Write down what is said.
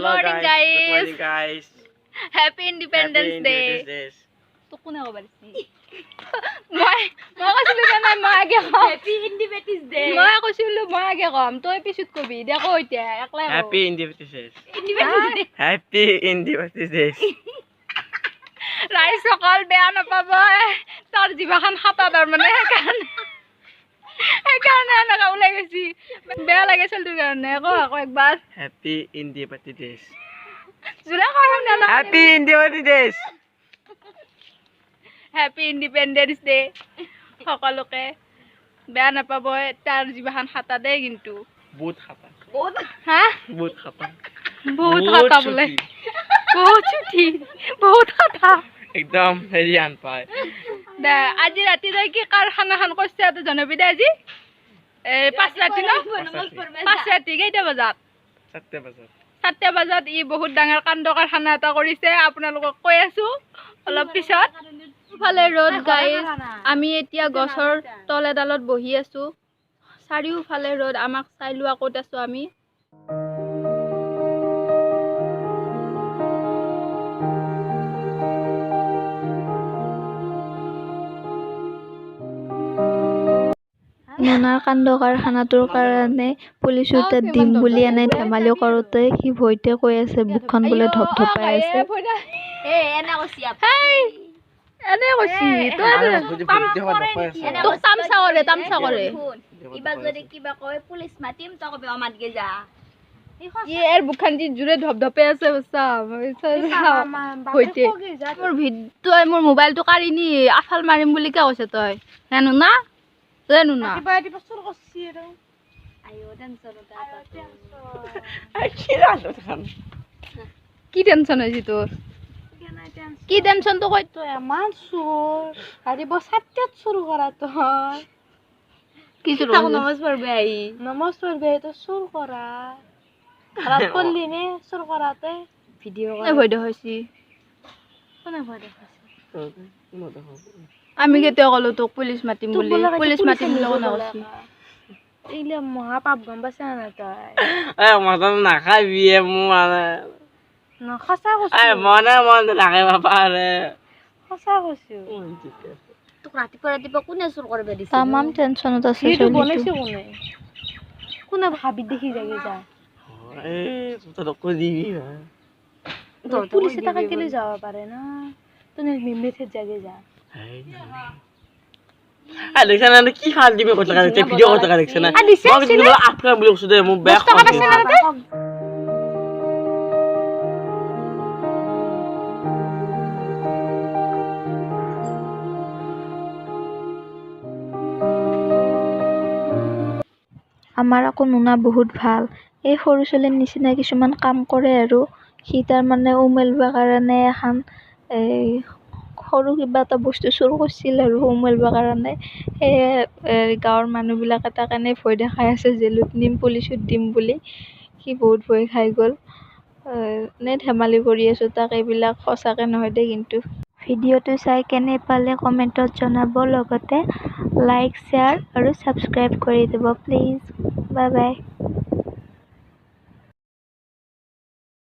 morning, guys. Good morning, guys. Happy Independence Day. তো কোনে কবার মই কৈছিলো না মই আগে কম হ্যাপি ইন্ডিপেন্ডেন্স ডে মই কৈছিলো মই আগে কম তই পিছত কবি দেখো এতিয়া একলা Happy Independence Day. Happy Independence Day. Rice সকাল বেয়া নাপাব তোর জিভাখন হাতা তাৰ মানে সেইকাৰণে এনেকা ওলাই গৈছি বেয়া লাগে চলটোৰ কাৰণে আকৌ একবাৰ Happy Independence Day. জোৰা কম না Happy Independence Day. Happy independence day সকলোকে বেয়া নাপাব তাৰ জিভাখন হাতা দে কিন্তু বহুত খাতা হা বহুত খাতা বোলে বহুত ছুটি বহুত খাতা একদম হেৰি আন পায় দে আজি ৰাতি তই কি কাৰখানা খান কৰিছে তই জনাবি দে আজি 5 ৰাতি ন 5 ৰাতি কেইটা বজাত 7 বজাত ই বহুত ডাঙৰ কাণ্ড কাৰখানা এটা কৰিছে আপোনালোকক কৈ আছো অলপ পিছত ফালে ৰ'দ গাইজ আমি এতিয়া গছৰ তল এডালত বহি আছো চাৰিওফালে ৰ'দ আমাক চাই লোৱা ক'ত আছো আমি ননাৰ কাণ্ড কাৰখানাটোৰ কাৰণে পুলিচৰ তাত দিম বুলি এনে ধেমালি কৰোঁতে সি ভয়তে কৈ আছে বুকখন বোলে ধপধপাই আছে এনে কৈছি তোক তামচা কৰে ইবাৰ যদি কিবা কয় পুলিচ মাতিম তই কবি অমাত গে যা এর বুকখান দি জুড়ে ধপধপে আছে বসা হইতে মোর মোবাইলটো কাঢ়ি নি আফাল মারিম বুলি কে কৈছে তই জানো না কি টেনশন হয়েছি তোর কি টেনশন তো কই তই আমার সুর আরে বসাতে শুরু করা তো কি শুরু নমাজ পড়বে তো শুরু করা রাত করলি নে শুরু করাতে ভিডিও ভয় দেখাইছি কোনে ভয় দেখাইছে আমি কেতিয়া কলো তোক পুলিচ মাতিম বুলি পুলিচ মাতিম বুলি কোনে কৈছি এইলে মহা পাপ গম পাইছ না তই মটন নাখাবি মোৰ মানে না সঁচা কৈছো মন নাখাই পাপাৰে সঁচা কৈছো তোক ৰাতিপুৱা কোনে চুৰ কৰিব দিছে তামাম টেনচনত আছে সেইটো বনাইছে কোনে ভাবি দেখি যাগে যা ততকৈ দিবি পুলিশে টাকা কেলে যাওয়া পারে না তুমি মেথে জাগে যা দেখছ না কি খাল দিবি কত টাকা দেখছে ভিডিও কত টাকা দেখছ না আপনার বলে ওষুধ মোক বেয়া আমাৰ আকৌ নুনা বহুত ভাল এই সৰু ছোৱালীৰ নিচিনা কিছুমান কাম কৰে আৰু সি তাৰ মানে উমেলবৰ কাৰণে এখন সৰু কিবা এটা বস্তু চুৰ কৰিছিল আৰু উমেলবৰ কাৰণে সেয়ে গাঁৱৰ মানুহবিলাকে তাৰ কাৰণে ভয় দেখাই আছে জেলত নিম পুলিচত দিম বুলি সি বহুত ভয় খাই গ'ল এনে ধেমালি কৰি আছোঁ তাক এইবিলাক সঁচাকৈ নহয় দেই কিন্তু ভিডিঅ'টো চাই কেনে পালে কমেণ্টত জনাব লগতে লাইক শ্বেয়াৰ আৰু ছাবস্ক্ৰাইব কৰি দিব প্লিজ বাই বাই